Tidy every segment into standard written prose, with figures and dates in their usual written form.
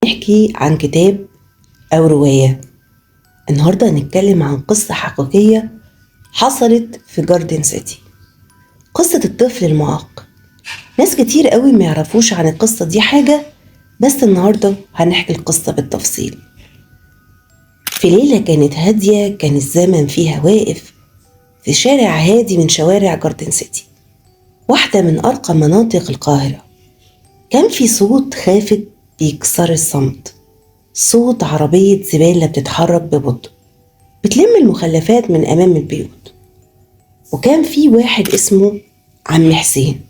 نحكي عن كتاب أو رواية. النهاردة هنتكلم عن قصة حقيقية حصلت في جاردن سيتي، قصة الطفل المعاق. ناس كتير قوي ما يعرفوش عن القصة دي حاجة، بس النهاردة هنحكي القصة بالتفصيل. في ليلة كانت هادية، كان الزمن فيها واقف في شارع هادي من شوارع جاردن سيتي، واحدة من أرقى مناطق القاهرة. كان في صوت خافت بيكسر الصمت، صوت عربية زبالة بتتحرك ببطء بتلم المخلفات من أمام البيوت. وكان في واحد اسمه عم حسين.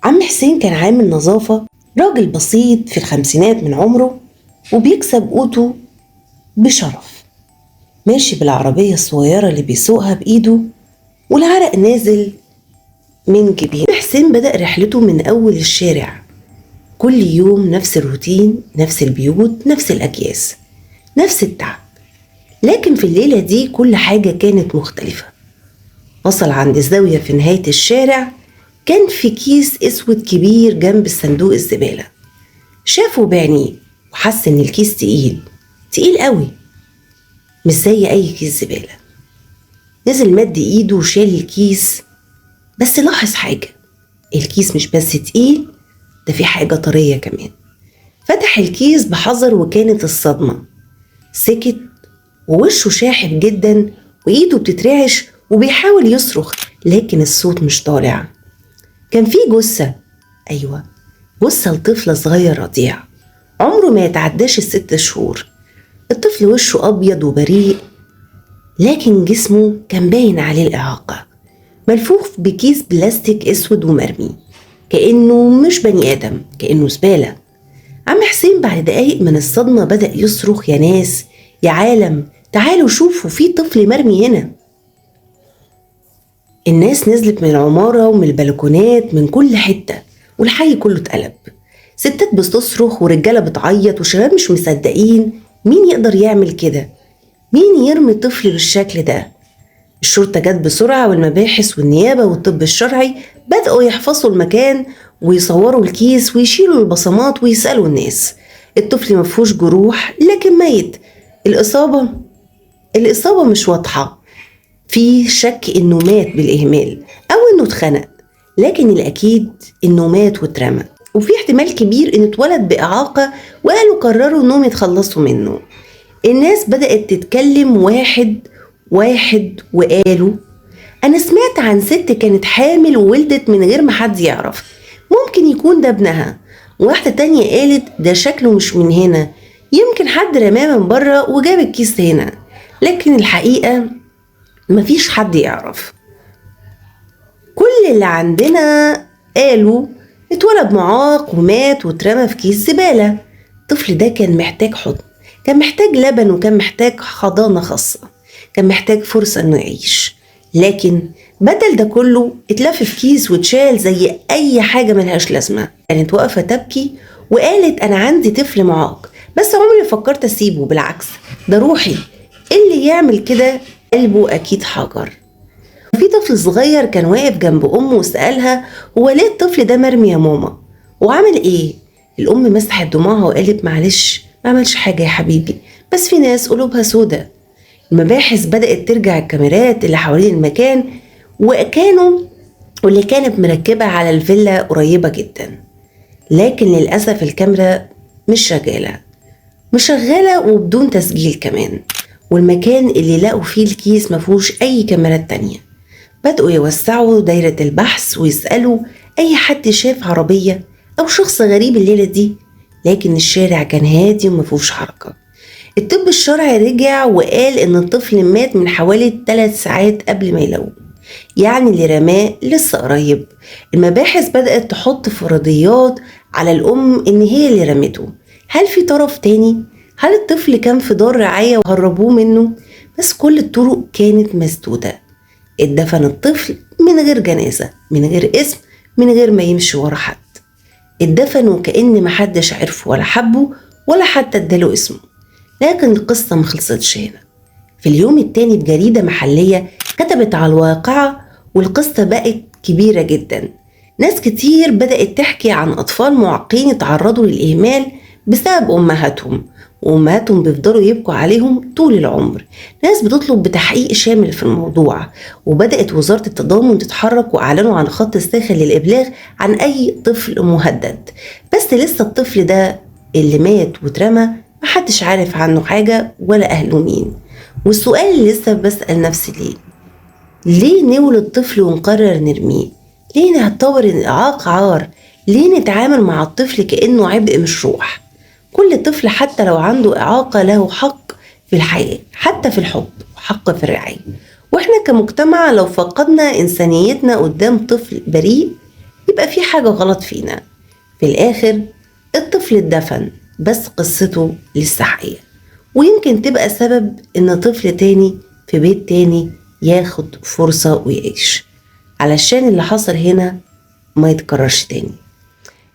عم حسين كان عامل نظافة، راجل بسيط في الخمسينات من عمره وبيكسب قوته بشرف، ماشي بالعربية الصغيرة اللي بيسوقها بإيده والعرق نازل من جبين. حسين بدأ رحلته من أول الشارع، كل يوم نفس الروتين، نفس البيوت، نفس الأكياس، نفس التعب. لكن في الليلة دي كل حاجة كانت مختلفة. وصل عند الزاوية في نهاية الشارع، كان في كيس اسود كبير جنب الصندوق الزبالة. شافه بعينيه وحس ان الكيس تقيل قوي، مش زي اي كيس زبالة. نزل مد ايده وشال الكيس، بس لاحظ حاجة، الكيس مش بس تقيل، ده في حاجة طرية كمان. فتح الكيس بحذر وكانت الصدمة. سكت ووشه شاحب جدا وايده بتترعش وبيحاول يصرخ، لكن الصوت مش طالع. كان في جثة، أيوة، جثة لطفل صغير رضيع، عمره ما يتعداش ال6 شهور. الطفل وشه أبيض وبريء، لكن جسمه كان باين عليه الإعاقة، ملفوف بكيس بلاستيك أسود ومرمي، كأنه مش بني آدم، كأنه زبالة. عم حسين بعد دقايق من الصدمة بدأ يصرخ: يا ناس، يا عالم، تعالوا شوفوا، في طفل مرمي هنا. الناس نزلت من العمارة ومن البلكونات من كل حتة، والحي كله اتقلب. ستات بتصرخ ورجالة بتعيط وشباب مش مصدقين. مين يقدر يعمل كده؟ مين يرمي طفل بالشكل ده؟ الشرطة جت بسرعة، والمباحث والنيابة والطب الشرعي بدأوا يحفظوا المكان ويصوروا الكيس ويشيلوا البصمات ويسألوا الناس. الطفل مفهوش جروح لكن ميت. الإصابة مش واضحة، في شك إنه مات بالإهمال أو إنه اتخنق، لكن الأكيد إنه مات واترمى. وفي احتمال كبير إنه اتولد بإعاقة وقالوا قرروا إنهم يتخلصوا منه. الناس بدأت تتكلم واحد واحد وقالوا: أنا سمعت عن ست كانت حامل وولدت من غير ما حد يعرف، ممكن يكون ده ابنها. واحدة تانية قالت: ده شكله مش من هنا، يمكن حد رماه من بره وجاب الكيس هنا. لكن الحقيقة مفيش حد يعرف. كل اللي عندنا قالوا اتولد معاق ومات واترمى في كيس زبالة. الطفل ده كان محتاج حضن، كان محتاج لبن، وكان محتاج حضانة خاصة، كان محتاج فرصة انه يعيش. لكن بدل ده كله اتلف في كيس واتشال زي اي حاجة ملهاش لازمة. كانت واقفة تبكي وقالت: انا عندي طفل معاق، بس عمري فكرت اسيبه، بالعكس ده روحي، اللي يعمل كده قلبه اكيد حجر. في طفل صغير كان واقف جنب أمه وسألها: هو ليه الطفل ده مرمي يا ماما؟ وعمل إيه؟ الأم مسحت دموعها وقالت: معلش، ما عملش حاجة يا حبيبي، بس في ناس قلوبها سودة. المباحث بدأت ترجع الكاميرات اللي حوالين المكان، واللي كانت مركبة على الفيلا قريبة جدا، لكن للأسف الكاميرا مش شغالة وبدون تسجيل كمان. والمكان اللي لقوا فيه الكيس مفهوش أي كاميرات تانية. بدأوا يوسعوا دايرة البحث ويسألوا أي حد شاف عربية أو شخص غريب الليلة دي، لكن الشارع كان هادي ومفيهوش حركة. الطب الشرعي رجع وقال إن الطفل مات من حوالي 3 ساعات قبل ما يلاقوه، يعني اللي رماه لسه قريب. المباحث بدأت تحط فرضيات على الأم إن هي اللي رمته. هل في طرف تاني؟ هل الطفل كان في دار رعاية وهربوه منه؟ بس كل الطرق كانت مسدودة. اتدفن الطفل من غير جنازة، من غير اسم، من غير ما يمشي ورا حد. اتدفن وكأن محدش عرفه ولا حبه ولا حتى اداله اسمه. لكن القصة مخلصتش هنا. في اليوم التاني بجريدة محلية كتبت على الواقعة، والقصة بقت كبيرة جدا. ناس كتير بدأت تحكي عن أطفال معاقين اتعرضوا للإهمال بسبب أمهاتهم، وأمهاتهم بيفضلوا يبكوا عليهم طول العمر. ناس بتطلب بتحقيق شامل في الموضوع، وبدأت وزارة التضامن تتحرك وأعلنوا عن خط الساخن للإبلاغ عن أي طفل مهدد. بس لسه الطفل ده اللي مات واترمى محدش عارف عنه حاجة ولا أهله مين. والسؤال اللي لسه بسأل نفسي ليه نولد طفل ونقرر نرميه؟ ليه نعتبر الإعاقة عار؟ ليه نتعامل مع الطفل كأنه عبء مش روح؟ كل طفل حتى لو عنده إعاقة له حق في الحياة، حتى في الحب، وحق في الرعاية. وإحنا كمجتمع لو فقدنا إنسانيتنا قدام طفل بريء يبقى في حاجة غلط فينا. في الآخر الطفل اتدفن، بس قصته لسه حية، ويمكن تبقى سبب إن طفل تاني في بيت تاني ياخد فرصة ويعيش، علشان اللي حصل هنا ما يتكررش تاني.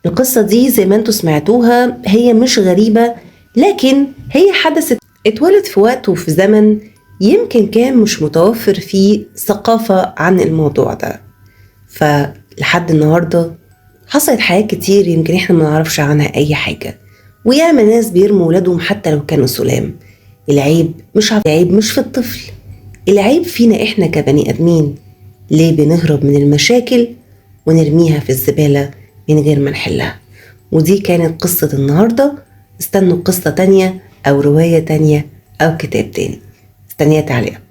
القصة دي زي ما انتوا سمعتوها هي مش غريبة، لكن هي حدثت اتولد في وقت وفي زمن يمكن كان مش متوفر فيه ثقافة عن الموضوع ده. فلحد النهاردة حصلت حاجات كتير يمكن احنا ما نعرفش عنها اي حاجة، وياما ناس بيرموا ولادهم حتى لو كانوا سلام. العيب مش في الطفل، العيب فينا احنا كبني ادمين. ليه بنهرب من المشاكل ونرميها في الزبالة من غير ما نحلها؟ ودي كانت قصة النهاردة. استنوا قصة تانية أو رواية تانية أو كتاب تاني. استنية تعليق.